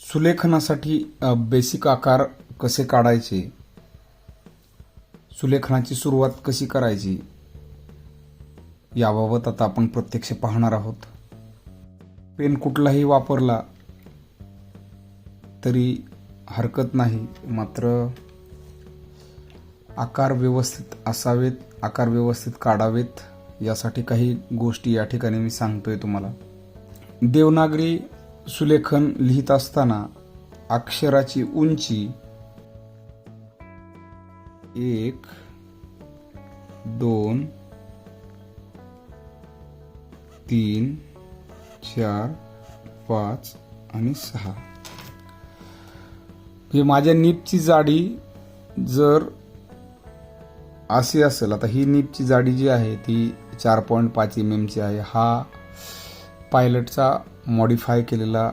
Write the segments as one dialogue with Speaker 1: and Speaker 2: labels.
Speaker 1: सुलेखनासाठी basic आकार कसे काढायचे, सुलेखनाची सुरुवात कशी करायची याबाबत आता आपण प्रत्यक्ष पाहणार आहोत. पेन कुठलाही वापरला तरी हरकत नाही, मात्र आकार व्यवस्थित असावेत, आकार व्यवस्थित काढावेत, यासाठी काही गोष्टी या ठिकाणी मी सांगतोय तुम्हाला. देवनागरी सुलेखन लिहित असताना अक्षराची उंची 1, 2, 3, 4, 5 आणि 6. हे माझ्या निबची जाडी जर अशी असेल, आता ही निबची जाडी जी आहे ती 4.5 mm ची आहे. हा पायलटचा मॉडिफाय केलेला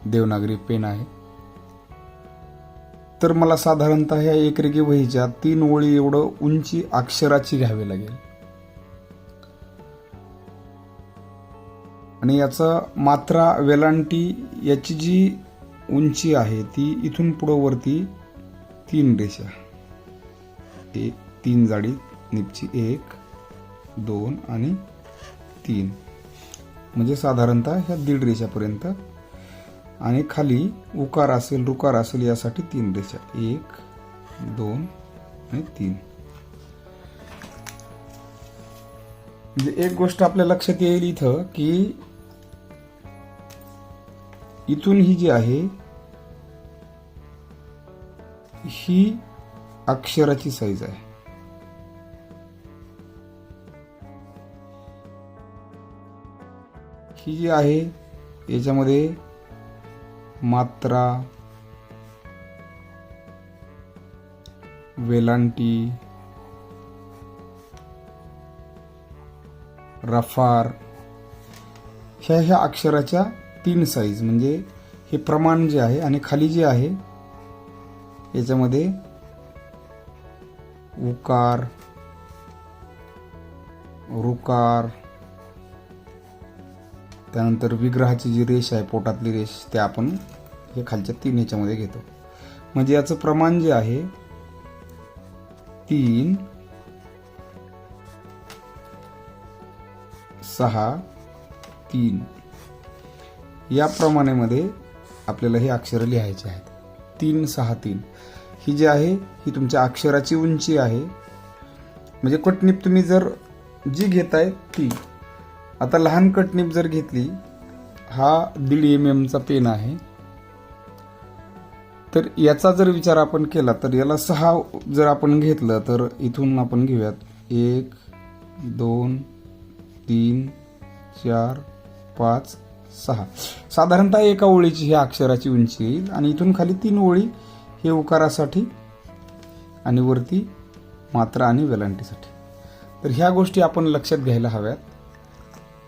Speaker 1: देवनागरी पेन आहे. तर मला साधारणतः ह्या एकरेगी वहीच्या 3 ओळी एवढं उंची अक्षराची घ्यावी लागेल. आणि याचा मात्रा वेलांटी याची जी उंची आहे ती इथून पुढे वरती 3 रेषा, 3 जाडी निबची 1, 2 आणि 3, म्हणजे साधारणतः ह्या 1.5 रेषापर्यंत. आणि खाली उकार असेल रुकार असेल यासाठी 3 रेषा, 1, 2 आणि 3. म्हणजे एक गोष्ट आपल्या लक्षात येईल इथं की इथून ही जी आहे ही अक्षराची साईज आहे. ही जी आहे याच्यामध्ये मात्रा, वेलांटी, रफार ह्या अक्षराच्या 3 साईज, म्हणजे हे प्रमाण जे आहे. आणि खाली जे आहे याच्यामध्ये उकार, रुकार, त्यानंतर विग्रहाची जी रेष आहे, पोटातली रेष, ते आपण हे खालच्या 3 ह्याच्यामध्ये घेतो. म्हणजे याचं प्रमाण जे आहे 3, 6, 3 या प्रमाणामध्ये आपल्याला हे अक्षर लिहायचे आहेत. 3, 6, 3 ही जी आहे ही तुमच्या अक्षराची उंची आहे. म्हणजे कटनीप तुम्ही जर जी घेताय ती, आता लहान कटनीप जर घेतली, हा 1.5 mm चा पेन आहे, तर याचा जर विचार आपण केला तर याला 6 जर आपण घेतलं तर इथून आपण घेऊयात 1, 2, 3, 4, 5, 6. साधारणतः एका ओळीची ही अक्षराची उंची येईल. आणि इथून खाली 3 ओळी हे उकारासाठी आणि वरती मात्रा आणि वेलांटीसाठी. तर ह्या गोष्टी आपण लक्षात घ्यायला हव्यात,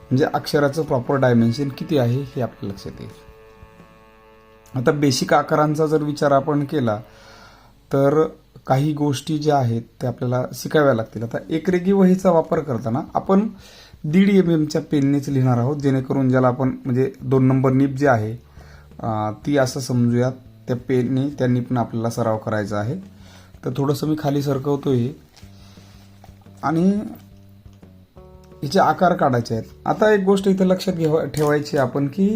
Speaker 1: म्हणजे अक्षराचं प्रॉपर डायमेन्शन किती आहे हे आपल्या लक्षात येईल. आता बेसिक आकारांचा जर विचार आपण केला तर काही गोष्टी ज्या आहेत त्या आपल्याला शिकाव्या लागतील. आता एकरेगी वहीचा वापर करताना आपण 1.5 mm च्या पेननेच लिहिणार आहोत, जेणेकरून ज्याला आपण म्हणजे 2 नंबर निब जी आहे ती असं समजूयात, त्या पेनने त्या निबनं आपल्याला सराव करायचा आहे. तर थोडंसं मी खाली सरकवतोय आणि हिचे आकार काढायचे आहेत. आता एक गोष्ट इथं लक्षात ठेवायची आपण की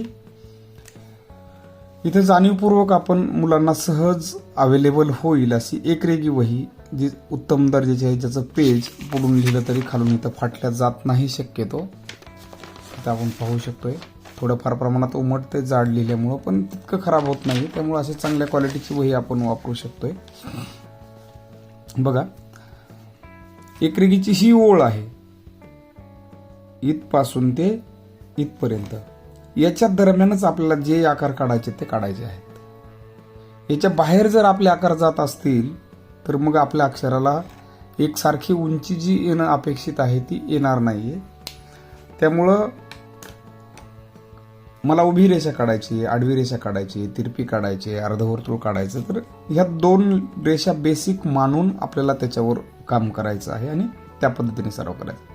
Speaker 1: इथे जाणीवपूर्वक आपण मुलांना सहज अवेलेबल होईल अशी एकरेगी वही, जी उत्तम दर्जाची आहे, ज्याचं पेज पुढून लिहिलं तरी खालून इथं फाटल्या जात नाही शक्यतो. इथं आपण पाहू शकतोय थोडंफार प्रमाणात उमटते जाड लिहिल्यामुळं, पण तितकं खराब होत नाही. त्यामुळे अशी चांगल्या क्वालिटीची वही आपण वापरू शकतोय. बघा, एकरेगीची ही ओळ आहे इथपासून ते इथपर्यंत, याच्या दरम्यानच आपल्याला जे आकार काढायचे ते काढायचे आहेत. याच्या बाहेर जर आपले आकार जात असतील तर मग आपल्या अक्षराला एकसारखी उंची जी येणं अपेक्षित आहे ती येणार नाहीये. त्यामुळं मला उभी रेषा काढायची, आडवी रेषा काढायची, तिरपी काढायची, अर्धवर्तुळ काढायचं, तर ह्या 2 रेषा बेसिक मानून आपल्याला त्याच्यावर काम करायचं आहे आणि त्या पद्धतीने सराव करायचा.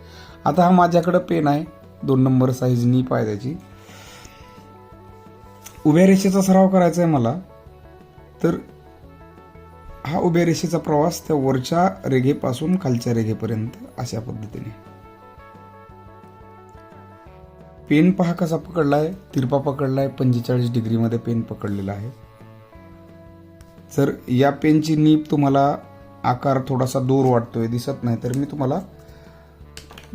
Speaker 1: आता हा माझ्याकडे पेन आहे, 2 नंबर साईज नीप आहे त्याची. उभ्या रेषेचा सराव करायचा आहे मला, तर हा उभ्या रेषेचा प्रवास त्या वरच्या रेघेपासून खालच्या रेघेपर्यंत अशा पद्धतीने. पेन पहा कसा पकडलाय, तिरपा पकडलाय, 45 डिग्रीमध्ये पेन पकडलेला आहे. जर या पेनची नीब तुम्हाला आकार थोडासा दूर वाटतोय, दिसत नाही, तर मी तुम्हाला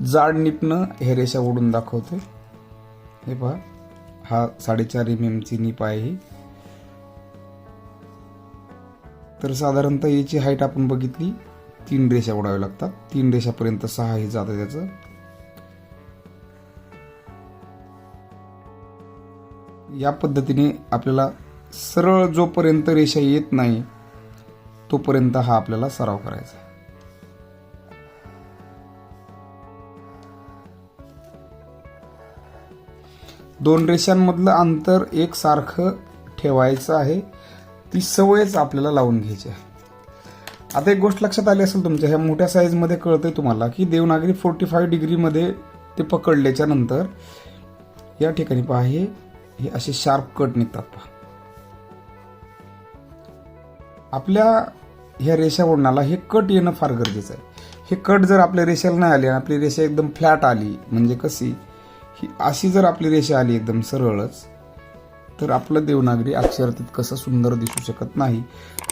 Speaker 1: जाड नीपनं हे रेषा ओढून दाखवतोय. हे पहा, हा 4.5 mm ची नीप आहे ही. तर साधारणतः याची हाईट आपण बघितली, 3 रेषा ओढाव्या लागतात. 3 रेषापर्यंत 6 हे जातं त्याचं. या पद्धतीने आपल्याला सरळ जोपर्यंत रेषा येत नाही तोपर्यंत हा आपल्याला सराव करायचा आहे. दोन रेषांमधलं अंतर एक सारखं ठेवायचं आहे. ती सवयच आपल्याला लावून घ्यायची आहे. आता एक गोष्ट लक्षात आली असेल तुमच्या, ह्या मोठ्या साईजमध्ये कळतंय तुम्हाला की देवनागरी 45 डिग्रीमध्ये ते पकडल्याच्या नंतर या ठिकाणी पहा, हे असे शार्प कट निघतात पहा. आपल्या ह्या रेषा ओढण्याला हे कट येणं फार गरजेचं आहे. हे कट जर आपल्या रेषेला नाही आले, आपली रेषा एकदम फ्लॅट आली, म्हणजे कशी ही अशी जर आपली रेषा आली एकदम सरळच, तर आपलं देवनागरी अक्षर तितकंसं सुंदर दिसू शकत नाही.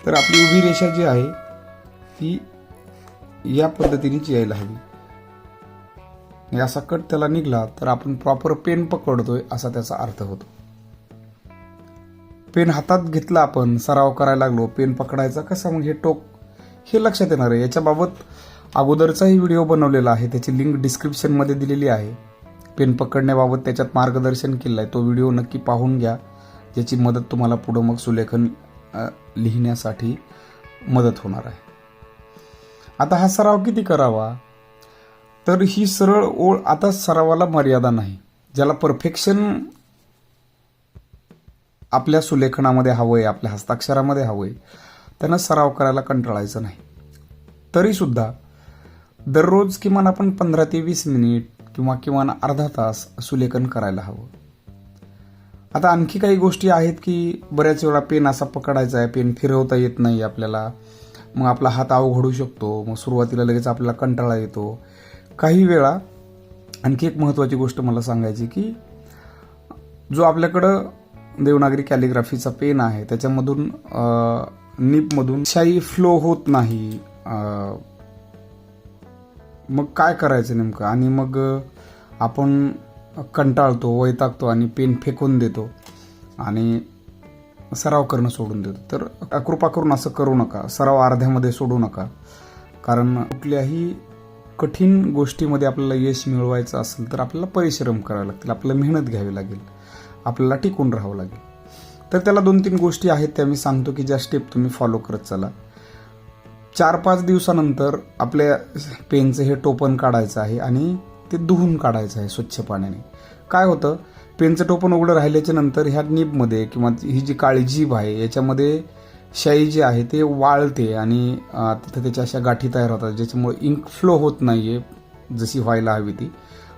Speaker 1: तर आपली उभी रेषा जी आहे ती या पद्धतीनेच यायला हवी. असा कट त्याला निघला तर आपण प्रॉपर पेन पकडतोय असा त्याचा अर्थ होतो. पेन हातात घेतला, आपण सराव करायला लागलो, पेन पकडायचा कसा, मग हे टोक हे लक्षात येणार आहे. याच्याबाबत अगोदरचाही व्हिडिओ बनवलेला आहे, त्याची लिंक डिस्क्रिप्शनमध्ये दिलेली आहे. पेन पकडण्याबाबत त्याच्यात मार्गदर्शन केलं आहे, तो व्हिडिओ नक्की पाहून घ्या, ज्याची मदत तुम्हाला पुढं मग सुलेखन लिहिण्यासाठी मदत होणार आहे. आता हा सराव किती करावा, तर ही सरळ ओळ, आता सरावाला मर्यादा नाही. ज्याला परफेक्शन आपल्या सुलेखनामध्ये हवंय, आपल्या हस्ताक्षरामध्ये हवंय, त्यांना सराव करायला कंटाळायचं नाही. तरी सुद्धा दररोज किमान आपण 15 ते 20 मिनिट किंवा किमान अर्धा तास सुलेखन करायला हवं. आता आणखी काही गोष्टी आहेत की बऱ्याच वेळा पेन असा पकडायचा आहे, पेन फिरवता येत नाही आपल्याला, मग आपला हात अवघड होऊ शकतो, मग सुरुवातीला लगेच आपल्याला कंटाळा येतो. काही वेळा आणखी एक महत्त्वाची गोष्ट मला सांगायची की जो आपल्याकडं देवनागरी कॅलिग्राफीचा पेन आहे त्याच्यामधून निबमधून शाई फ्लो होत नाही. मग काय करायचं नेमकं, आणि मग आपण कंटाळतो, वैतागतो आणि पेन फेकून देतो आणि सराव करणं सोडून देतो. तर कृपा करून असं करू नका, सराव अर्ध्यामध्ये सोडू नका. कारण कुठल्याही कठीण गोष्टीमध्ये आपल्याला यश मिळवायचं असेल तर आपल्याला परिश्रम करावे लागतील, आपल्याला मेहनत घ्यावी लागेल, आपल्याला टिकून राहावं लागेल. तर त्याला 2-3 गोष्टी आहेत त्या मी सांगतो की ज्या स्टेप तुम्ही फॉलो करत चला. 4-5 दिवसानंतर आपल्या पेनचं हे टोपण काढायचं आहे आणि ते धुवून काढायचं आहे स्वच्छ पाण्याने. काय होतं, पेनचं टोपण उघडं राहिल्याच्या नंतर ह्या निबमध्ये किंवा ही जी काळी जीभ आहे याच्यामध्ये शाई जी आहे ते वाळते आणि तिथं त्याच्या अशा गाठी तयार होतात, ज्याच्यामुळे इंक फ्लो होत नाहीये जशी व्हायला हवी ती,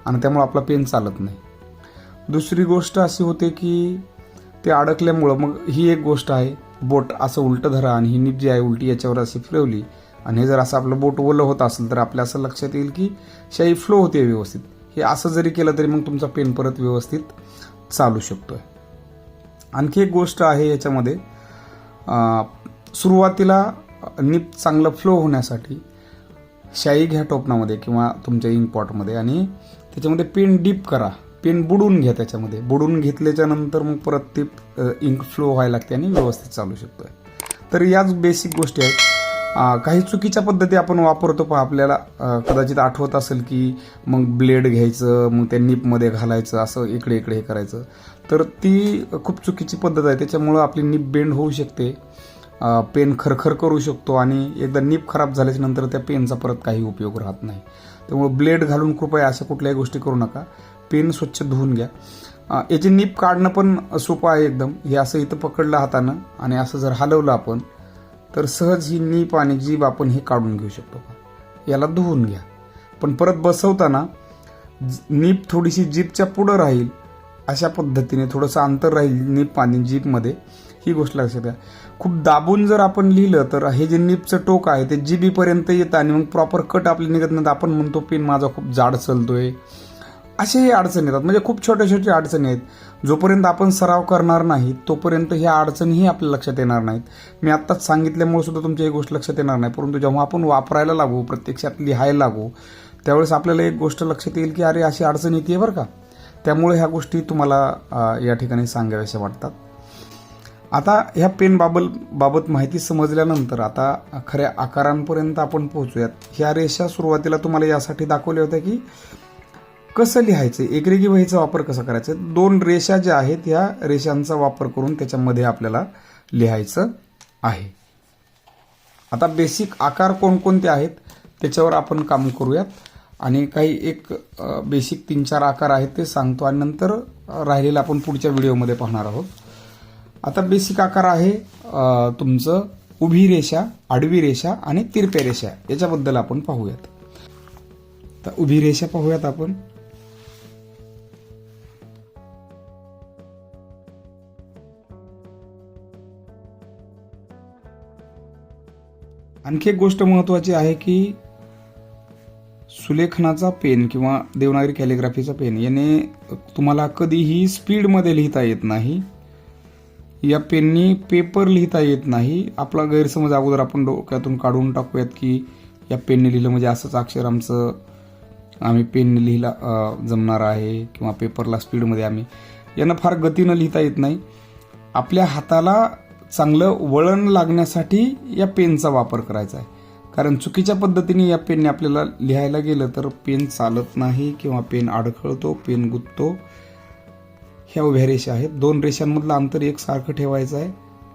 Speaker 1: आणि त्यामुळे आपला पेन चालत नाही. दुसरी गोष्ट अशी होते की ते अडकल्यामुळं, मग ही एक गोष्ट आहे, बोट असं उलटं धरा आणि ही निब जी आहे उलटी याच्यावर अशी फिरवली आणि हे जर असं आपलं बोट ओलं होत असेल तर आपल्या असं लक्षात येईल की शाई फ्लो होते व्यवस्थित. हे असं जरी केलं तरी मग तुमचा पेन परत व्यवस्थित चालू शकतोय. आणखी एक गोष्ट आहे याच्यामध्ये, सुरुवातीला निब चांगलं फ्लो होण्यासाठी शाई घ्या टोपणामध्ये किंवा तुमच्या इंक पॉटमध्ये आणि त्याच्यामध्ये पेन डीप करा, पेन बुडून घ्या त्याच्यामध्ये. बुडून घेतल्याच्या नंतर मग परत ते इंक फ्लो व्हायला लागते आणि व्यवस्थित चालू शकतोय. तर याच बेसिक गोष्टी आहेत. काही चुकीच्या पद्धती आपण वापरतो पहा, आपल्याला कदाचित आठवत असेल की मग ब्लेड घ्यायचं, मग त्या निपमध्ये घालायचं, असं इकडे इकडे हे करायचं, तर ती खूप चुकीची पद्धत आहे. त्याच्यामुळं आपली निप बेंड होऊ शकते, पेन खरखर करू शकतो आणि एकदा निप खराब झाल्याच्या नंतर त्या पेनचा परत काही उपयोग राहत नाही. त्यामुळे ब्लेड घालून कृपया अशा कुठल्याही गोष्टी करू नका. पेन स्वच्छ धुवून घ्या. याची निप काढणं पण सोपं आहे एकदम. हे असं इथं पकडलं हातानं आणि असं जर हलवलं आपण तर सहज ही निप आणि जीभ आपण हे काढून घेऊ शकतो. याला धुवून घ्या. पण परत बसवताना निप थोडीशी जीभच्या पुढं राहील अशा पद्धतीने थोडंसं अंतर राहील निप आणि जीभमध्ये, ही गोष्ट लक्षात घ्या. खूप दाबून जर आपण लिहिलं तर हे जे निपचं टोक आहे ते जीभीपर्यंत येतं आणि मग प्रॉपर कट आपली निघत नाही. आपण म्हणतो पेन माझा खूप जाड चलतोय, असेही अडचणी येतात. म्हणजे खूप छोट्या छोट्या अडचणी आहेत. जोपर्यंत आपण सराव करणार नाही तोपर्यंत ह्या अडचणीही आपल्या लक्षात येणार नाहीत. मी आत्ताच सांगितल्यामुळे सुद्धा तुमच्या ही गोष्ट लक्षात येणार नाही, परंतु जेव्हा आपण वापरायला लागू, प्रत्यक्षात लिहायला लागू, त्यावेळेस आपल्याला एक गोष्ट लक्षात येईल की अरे अशी अडचण येते बरं का. त्यामुळे ह्या गोष्टी तुम्हाला या ठिकाणी सांगाव्याशा वाटतात. आता ह्या पेन बाबत माहिती समजल्यानंतर आता खऱ्या आकारांपर्यंत आपण पोहोचूयात. ह्या रेषा सुरुवातीला तुम्हाला यासाठी दाखवल्या होत्या की कसं लिहायचं, एकरेगी वहीचा वापर कसा करायचा. 2 रेषा ज्या आहेत ह्या रेषांचा वापर करून त्याच्यामध्ये आपल्याला लिहायचं आहे. आता बेसिक आकार कोणकोणते आहेत त्याच्यावर आपण काम करूयात आणि काही एक बेसिक 3-4 आकार आहेत ते सांगतो आणि नंतर राहिलेलं आपण पुढच्या व्हिडिओमध्ये पाहणार आहोत. आता बेसिक आकार आहे तुमचं उभी रेषा, आडवी रेषा आणि तिरप्या रेषा, याच्याबद्दल आपण पाहूयात. तर उभी रेषा पाहूयात आपण. आणखी एक गोष्ट महत्त्वाची आहे की सुलेखनाचा पेन किंवा देवनागरी कॅलिग्राफीचा पेन याने तुम्हाला कधीही स्पीडमध्ये लिहिता येत नाही. या पेननी पेपर लिहिता येत नाही. आपला गैरसमज अगोदर आपण डोक्यातून काढून टाकूयात की या पेनने लिहिलं म्हणजे असंच अक्षर आम्ही पेनने लिहिला जमणार आहे किंवा पेपरला स्पीडमध्ये यांना फार गतीनं लिहिता येत नाही. आपल्या हाताला चांगलं वळण लागण्यासाठी या पेनचा वापर करायचा आहे. कारण चुकीच्या पद्धतीने या पेनने आपल्याला लिहायला गेलं तर पेन चालत नाही किंवा पेन अडखळतो, पेन गुंततो. ह्या उभ्या रेषा आहेत. 2 रेषांमधलं अंतर एकसारखं ठेवायचं आहे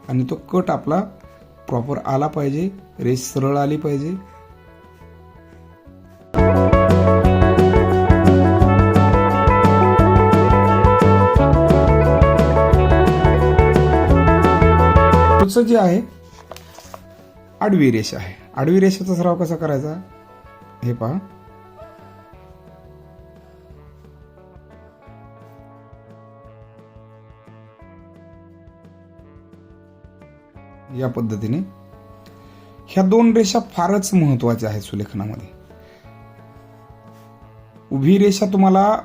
Speaker 1: आणि तो कट आपला प्रॉपर आला पाहिजे, रेष सरळ आली पाहिजे. पुढचं जे आहे आडवी रेषा आहे. आडवी रेषेचा सराव कसा करायचा हे पहा. या पद्धतीने ह्या 2 रेषा फारच महत्वाच्या आहेत सुलेखनामध्ये. उभी रेषा तुम्हाला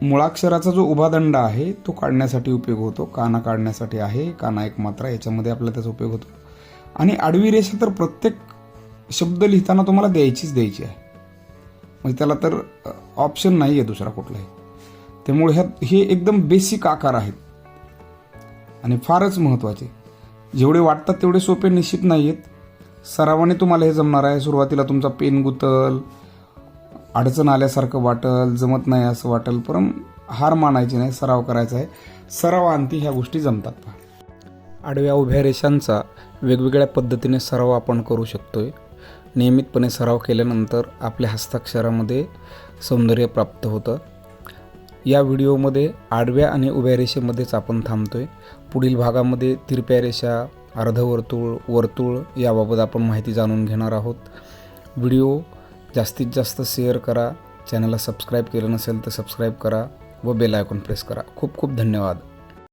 Speaker 1: मुळाक्षराचा जो उभा दंड आहे तो काढण्यासाठी उपयोग होतो, काना काढण्यासाठी आहे, काना एक मात्रा याच्यामध्ये आपल्याला त्याचा उपयोग होतो. आणि आडवी रेषा तर प्रत्येक शब्द लिहिताना तुम्हाला द्यायची आहे, म्हणजे त्याला तर ऑप्शन नाही आहे दुसरा कुठलाही. त्यामुळे हे एकदम बेसिक आकार आहेत आणि फारच महत्वाचे. जेवढे वाटतात तेवढे सोपे निश्चित नाही आहेत. सरावाने तुम्हाला हे जमणार आहे. सुरुवातीला तुमचा पेन गुतल, अडचण आल्यासारखं वाटल, जमत नाही असं वाटल, पण हार मानायची नाही, सराव करायचा आहे. सरावांती ह्या गोष्टी जमतात. आडव्या उभ्या रेषांचा वेगवेगळ्या पद्धतीने सराव आपण करू शकतोय. नियमितपणे सराव केल्यानंतर आपल्या हस्ताक्षरामध्ये सौंदर्य प्राप्त होतं. या व्हिडिओमध्ये आडव्या आणि उभ्या रेषेमध्येच आपण थांबतोय. पुढील भागामध्ये तिरप्या रेषा, अर्धवर्तुळ, वर्तुळ याबाबत आपण माहिती जाणून घेणार आहोत. व्हिडिओ जास्तीत जास्त शेअर करा. चॅनलला सबस्क्राईब केलं नसेल तर सबस्क्राईब करा व बेल आयकॉन प्रेस करा. खूप खूप धन्यवाद.